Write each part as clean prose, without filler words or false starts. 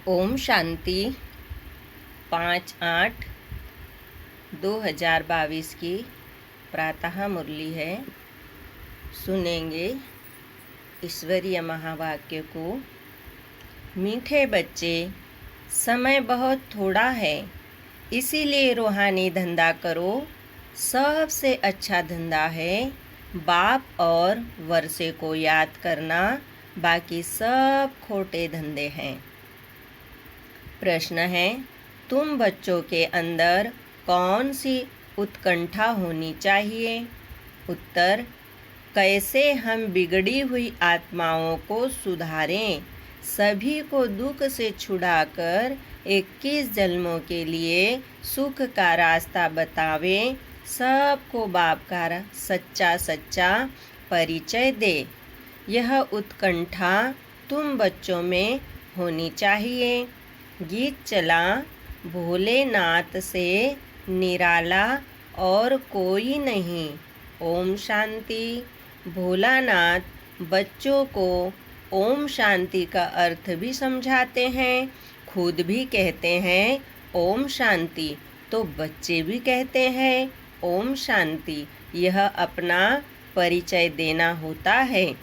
ओम शांति 5/8/2022 की प्रातः मुरली है। सुनेंगे ईश्वरीय महावाक्य को। मीठे बच्चे, समय बहुत थोड़ा है, इसीलिए रूहानी धंधा करो। सबसे अच्छा धंधा है बाप और वर्षे को याद करना, बाकी सब खोटे धंधे हैं। प्रश्न है, तुम बच्चों के अंदर कौन सी उत्कंठा होनी चाहिए? उत्तर, कैसे हम बिगड़ी हुई आत्माओं को सुधारें, सभी को दुख से छुड़ाकर 21 जन्मों के लिए सुख का रास्ता बतावें, सबको बाप का सच्चा सच्चा परिचय दे। यह उत्कंठा तुम बच्चों में होनी चाहिए। गीत चला, भोलेनाथ से निराला और कोई नहीं। ओम शांति। भोलानाथ बच्चों को ओम शांति का अर्थ भी समझाते हैं, खुद भी कहते हैं ओम शांति, तो बच्चे भी कहते हैं ओम शांति। यह अपना परिचय देना होता है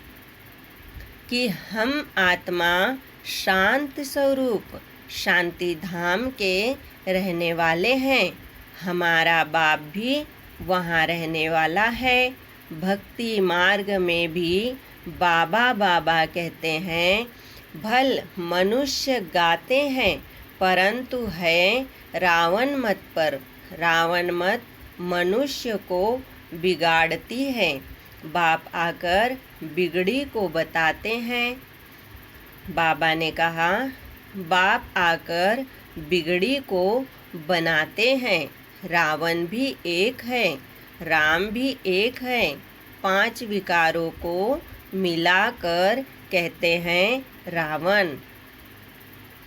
कि हम आत्मा शांत स्वरूप शांति धाम के रहने वाले हैं। हमारा बाप भी वहाँ रहने वाला है। भक्ति मार्ग में भी बाबा बाबा कहते हैं। भल मनुष्य गाते हैं, परंतु है रावण मत पर। रावण मत मनुष्य को बिगाड़ती है। बाप आकर बिगड़ी को बताते हैं। बाबा ने कहा, बाप आकर बिगड़ी को बनाते हैं। रावण भी एक है, राम भी एक है। 5 विकारों को मिलाकर कहते हैं रावण।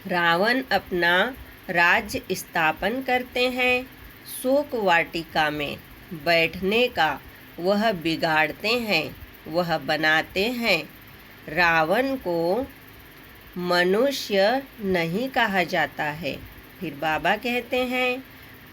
रावण अपना राज्य स्थापन करते हैं। शोक वाटिका में बैठने का वह बिगाड़ते हैं, वह बनाते हैं। रावण को मनुष्य नहीं कहा जाता है। फिर बाबा कहते हैं,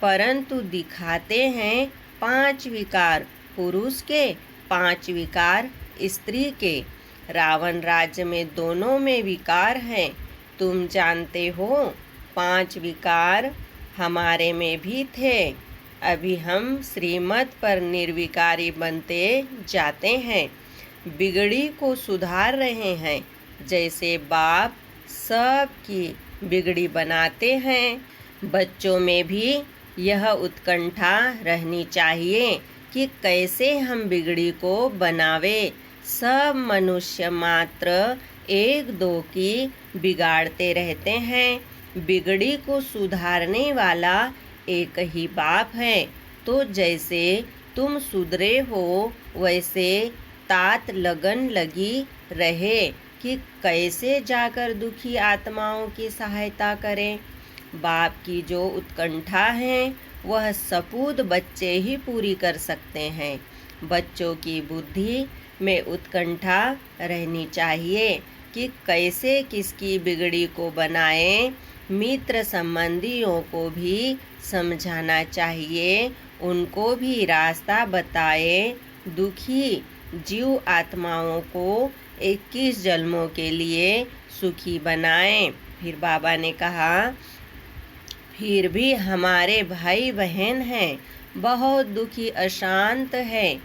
परंतु दिखाते हैं 5 विकार पुरुष के, 5 विकार स्त्री के। रावण राज्य में दोनों में विकार हैं। तुम जानते हो 5 विकार हमारे में भी थे। अभी हम श्रीमत पर निर्विकारी बनते जाते हैं, बिगड़ी को सुधार रहे हैं। जैसे बाप सबकी बिगड़ी बनाते हैं, बच्चों में भी यह उत्कंठा रहनी चाहिए कि कैसे हम बिगड़ी को बनावे। सब मनुष्य मात्र 1-2 की बिगाड़ते रहते हैं। बिगड़ी को सुधारने वाला एक ही बाप है। तो जैसे तुम सुधरे हो, वैसे तात लगन लगी रहे कि कैसे जाकर दुखी आत्माओं की सहायता करें। बाप की जो उत्कंठा है वह सपूत बच्चे ही पूरी कर सकते हैं। बच्चों की बुद्धि में उत्कंठा रहनी चाहिए कि कैसे किसकी बिगड़ी को बनाएं। मित्र संबंधियों को भी समझाना चाहिए, उनको भी रास्ता बताए। दुखी जीव आत्माओं को 21 जन्मों के लिए सुखी बनाएं। फिर बाबा ने कहा, फिर भी हमारे भाई बहन हैं, बहुत दुखी अशांत है।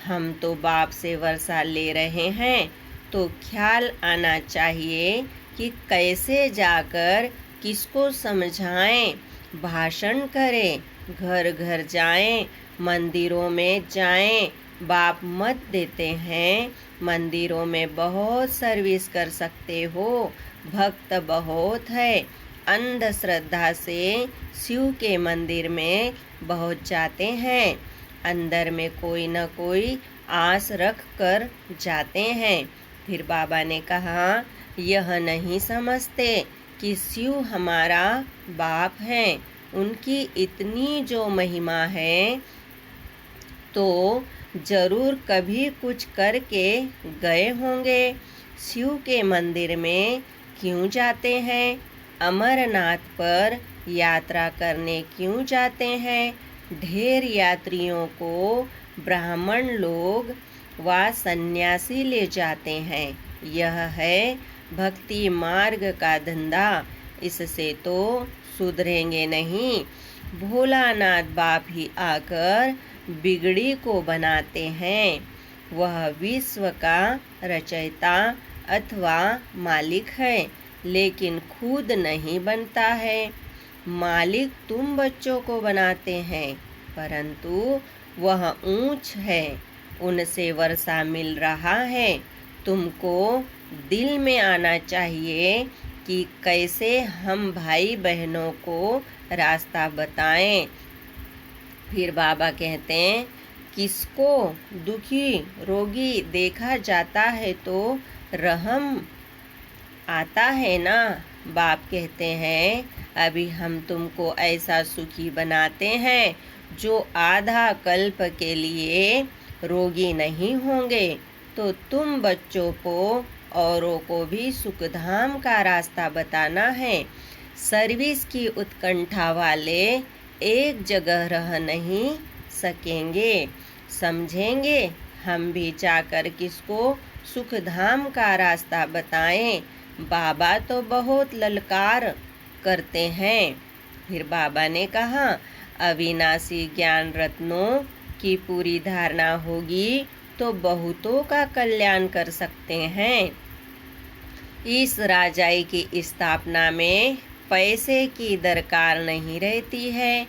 हम तो बाप से वर्षा ले रहे हैं, तो ख्याल आना चाहिए कि कैसे जाकर किसको समझाएं, भाषण करें, घर घर जाएं, मंदिरों में जाएं। बाप मत देते हैं, मंदिरों में बहुत सर्विस कर सकते हो, भक्त बहुत है। अंधश्रद्धा से शिव के मंदिर में बहुत जाते हैं, अंदर में कोई न कोई आस रख कर जाते हैं। फिर बाबा ने कहा, यह नहीं समझते कि शिव हमारा बाप है, उनकी इतनी जो महिमा है, तो जरूर कभी कुछ करके गए होंगे। शिव के मंदिर में क्यों जाते हैं? अमरनाथ पर यात्रा करने क्यों जाते हैं? ढेर यात्रियों को ब्राह्मण लोग व सन्यासी ले जाते हैं। यह है भक्ति मार्ग का धंधा। इससे तो सुधरेंगे नहीं। भोलानाथ बाप ही आकर बिगड़ी को बनाते हैं। वह विश्व का रचयिता अथवा मालिक है, लेकिन खुद नहीं बनता है। मालिक तुम बच्चों को बनाते हैं, परंतु वह ऊंच है, उनसे वर्षा मिल रहा है। तुमको दिल में आना चाहिए कि कैसे हम भाई बहनों को रास्ता बताएं। फिर बाबा कहते हैं, किसको दुखी रोगी देखा जाता है तो रहम आता है ना। बाप कहते हैं, अभी हम तुमको ऐसा सुखी बनाते हैं जो आधा कल्प के लिए रोगी नहीं होंगे। तो तुम बच्चों को औरों को भी सुखधाम का रास्ता बताना है। सर्विस की उत्कंठा वाले एक जगह रह नहीं सकेंगे। समझेंगे? हम भी जाकर किसको सुखधाम का रास्ता बताएं। बाबा तो बहुत ललकार करते हैं। फिर बाबा ने कहा, अविनाशी ज्ञान रत्नों की पूरी धारणा होगी तो बहुतों का कल्याण कर सकते हैं। इस राजाई की स्थापना में पैसे की दरकार नहीं रहती है।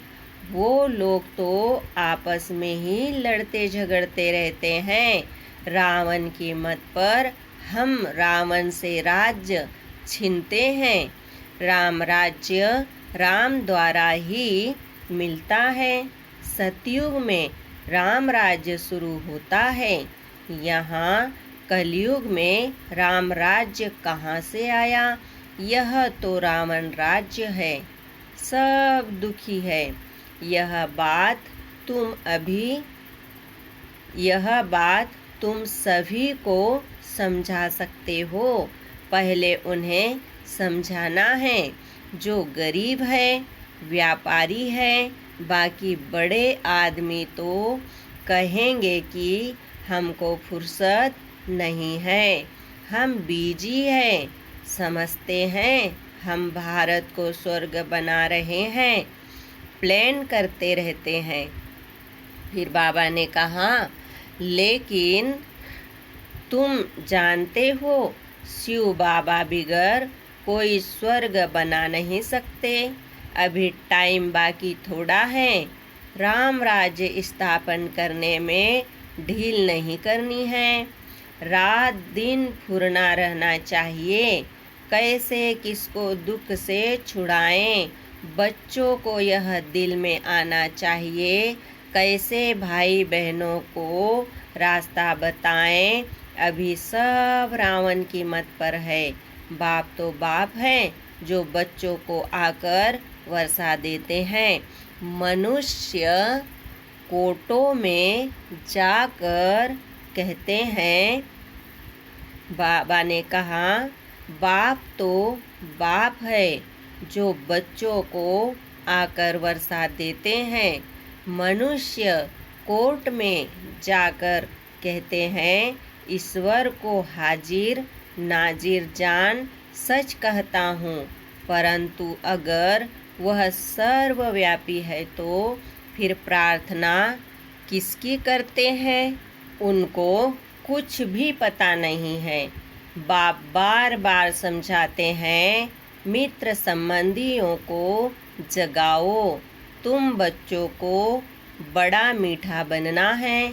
वो लोग तो आपस में ही लड़ते झगड़ते रहते हैं। रावण की मत पर हम रावण से राज्य छीनते हैं। राम राज्य राम द्वारा ही मिलता है। सतयुग में राम राज्य शुरू होता है। यहाँ कलयुग में राम राज्य कहाँ से आया? यह तो रावण राज्य है। सब दुखी है। यह बात तुम सभी को समझा सकते हो। पहले उन्हें समझाना है। जो गरीब है, व्यापारी है, बाकी बड़े आदमी तो कहेंगे कि हमको फुर्सत नहीं है, हम बिजी हैं, समझते हैं हम भारत को स्वर्ग बना रहे हैं, प्लान करते रहते हैं। फिर बाबा ने कहा, लेकिन तुम जानते हो शिव बाबा बिगर कोई स्वर्ग बना नहीं सकते। अभी टाइम बाकी थोड़ा है। राम राज्य स्थापन करने में ढील नहीं करनी है। रात दिन फुरना रहना चाहिए। कैसे किसको दुख से छुड़ाएं, बच्चों को यह दिल में आना चाहिए। कैसे भाई बहनों को रास्ता बताएं। अभी सब रावण की मत पर है। बाप तो बाप है जो बच्चों को आकर वर्षा देते हैं। मनुष्य कोटों में जाकर कहते हैं, बाबा ने कहा, बाप तो बाप है जो बच्चों को आकर वर्षा देते हैं। मनुष्य कोर्ट में जाकर कहते हैं, ईश्वर को हाजिर नाजिर जान सच कहता हूँ, परंतु अगर वह सर्वव्यापी है तो फिर प्रार्थना किसकी करते हैं? उनको कुछ भी पता नहीं है। बाप बार बार समझाते हैं, मित्र संबंधियों को जगाओ। तुम बच्चों को बड़ा मीठा बनना है।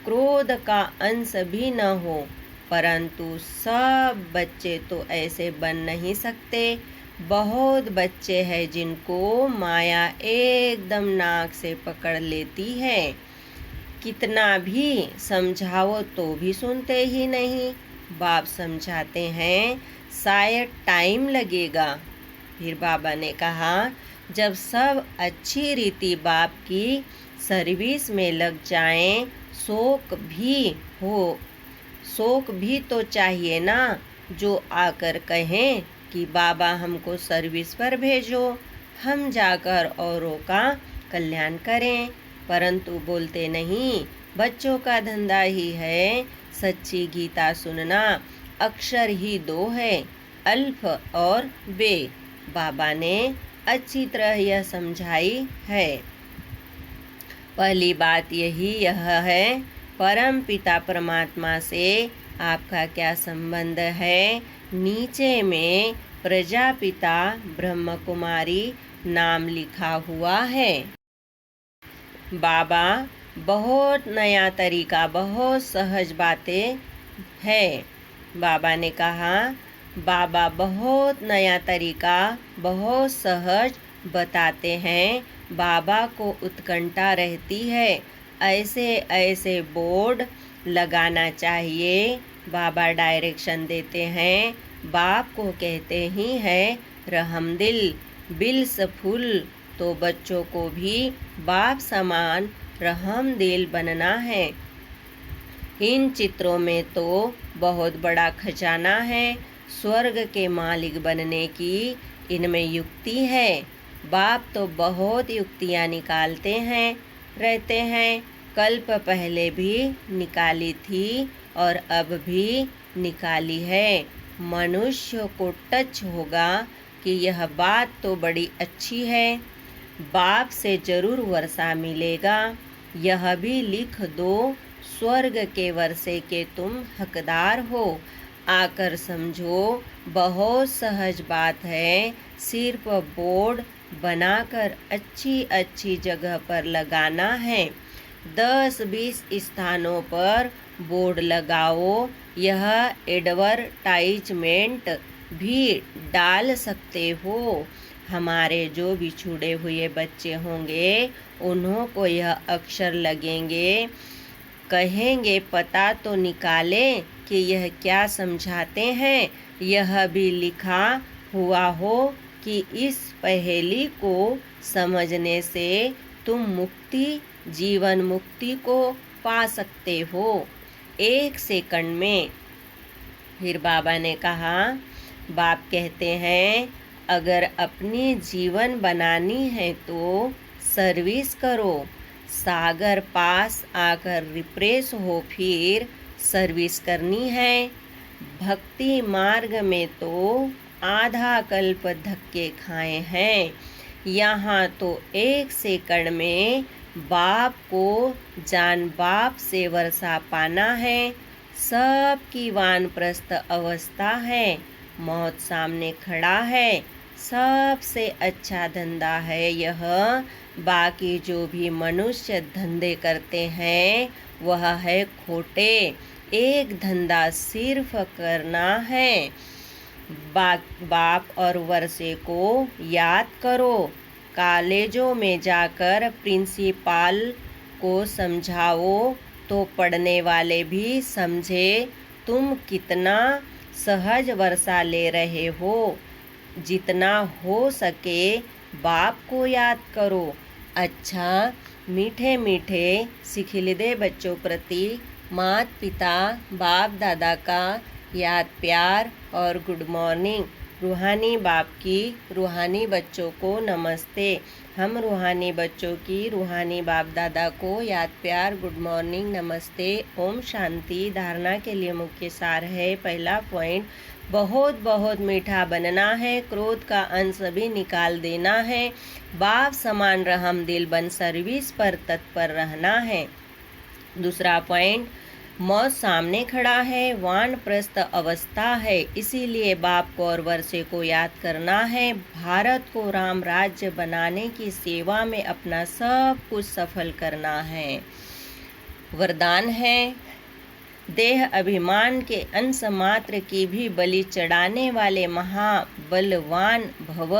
क्रोध का अंश भी न हो, परंतु सब बच्चे तो ऐसे बन नहीं सकते। बहुत बच्चे हैं जिनको माया एकदम नाक से पकड़ लेती है। कितना भी समझाओ तो भी सुनते ही नहीं। बाप समझाते हैं, शायद टाइम लगेगा। फिर बाबा ने कहा, जब सब अच्छी रीति बाप की सर्विस में लग जाएं, शोक भी तो चाहिए ना, जो आकर कहें कि बाबा हमको सर्विस पर भेजो, हम जाकर औरों का कल्याण करें, परंतु बोलते नहीं। बच्चों का धंधा ही है सच्ची गीता सुनना। अक्षर ही दो है, अल्फ और बे। बाबा ने अच्छी तरह यह समझाई है। पहली बात यह है, परम पिता परमात्मा से आपका क्या संबंध है। नीचे में प्रजापिता ब्रह्म कुमारी नाम लिखा हुआ है। बाबा बहुत नया तरीका, बहुत सहज बातें है। बाबा ने कहा, बाबा बहुत नया तरीका, बहुत सहज बताते हैं। बाबा को उत्कंठा रहती है, ऐसे ऐसे बोर्ड लगाना चाहिए। बाबा डायरेक्शन देते हैं। बाप को कहते ही हैं रहमदिल, बिल्स फुल। तो बच्चों को भी बाप समान रहमदिल बनना है। इन चित्रों में तो बहुत बड़ा खजाना है, स्वर्ग के मालिक बनने की इनमें युक्ति है। बाप तो बहुत युक्तियाँ निकालते हैं रहते हैं, कल्प पहले भी निकाली थी और अब भी निकाली है। मनुष्य को टच होगा कि यह बात तो बड़ी अच्छी है, बाप से जरूर वर्षा मिलेगा। यह भी लिख दो, स्वर्ग के वर्षे के तुम हकदार हो। आकर समझो, बहुत सहज बात है। सिर्फ बोर्ड बनाकर अच्छी अच्छी जगह पर लगाना है। 10-20 स्थानों पर बोर्ड लगाओ। यह एडवर्टाइजमेंट भी डाल सकते हो। हमारे जो भी छूटे हुए बच्चे होंगे, उन्हों को यह अक्षर लगेंगे, कहेंगे पता तो निकाले कि यह क्या समझाते हैं। यह भी लिखा हुआ हो कि इस पहेली को समझने से तुम मुक्ति, जीवन मुक्ति को पा सकते हो 1 सेकंड में। फिर बाबा ने कहा, बाप कहते हैं अगर अपनी जीवन बनानी है तो सर्विस करो। सागर पास आकर रिफ्रेश हो, फिर सर्विस करनी है। भक्ति मार्ग में तो आधा कल्प धक्के खाए हैं। यहाँ तो 1 सेकंड में बाप को जान बाप से वर्षा पाना है। सबकी वानप्रस्थ अवस्था है, मौत सामने खड़ा है। सबसे अच्छा धंधा है यह। बाकी जो भी मनुष्य धंधे करते हैं वह है खोटे। एक धंधा सिर्फ करना है, बाप और वर्षे को याद करो। कॉलेजों में जाकर प्रिंसिपल को समझाओ तो पढ़ने वाले भी समझे तुम कितना सहज वर्षा ले रहे हो। जितना हो सके बाप को याद करो। अच्छा, मीठे मीठे सिखिलिदे बच्चों प्रति माता पिता बाप दादा का याद प्यार और गुड मॉर्निंग। रूहानी बाप की रूहानी बच्चों को नमस्ते। हम रूहानी बच्चों की रूहानी बाप दादा को याद प्यार गुड मॉर्निंग नमस्ते। ओम शांति। धारणा के लिए मुख्य सार है। पहला पॉइंट, बहुत बहुत मीठा बनना है, क्रोध का अंश भी निकाल देना है। बाप समान रहम दिल बन सर्विस पर तत्पर रहना है। दूसरा पॉइंट, मौत सामने खड़ा है, वानप्रस्थ अवस्था है, इसीलिए बाप को और वर्षे को याद करना है। भारत को राम राज्य बनाने की सेवा में अपना सब कुछ सफल करना है। वरदान है, देह अभिमान के अंश मात्र की भी बलि चढ़ाने वाले महाबलवान भव।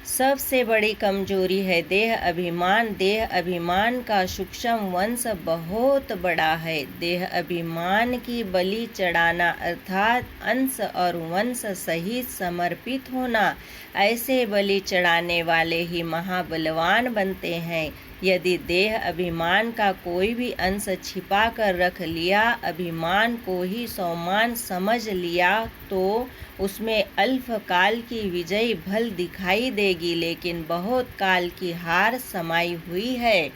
सबसे बड़ी कमजोरी है देह अभिमान। देह अभिमान का सूक्ष्म वंश बहुत बड़ा है। देह अभिमान की बलि चढ़ाना अर्थात अंश और वंश सहित समर्पित होना। ऐसे बलि चढ़ाने वाले ही महाबलवान बनते हैं। यदि देह अभिमान का कोई भी अंश छिपा कर रख लिया, अभिमान को ही स्वमान समझ लिया, तो उसमें अल्पकाल की विजय भल दिखाई देगी, लेकिन बहुत काल की हार समाई हुई है।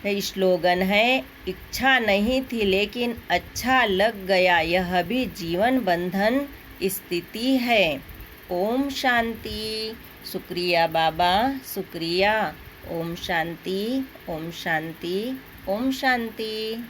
स्लोगन है, इच्छा नहीं थी लेकिन अच्छा लग गया, यह भी जीवन बंधन स्थिति है। ओम शांति। शुक्रिया बाबा, शुक्रिया। ओम शांति, ओम शांति, ओम शांति।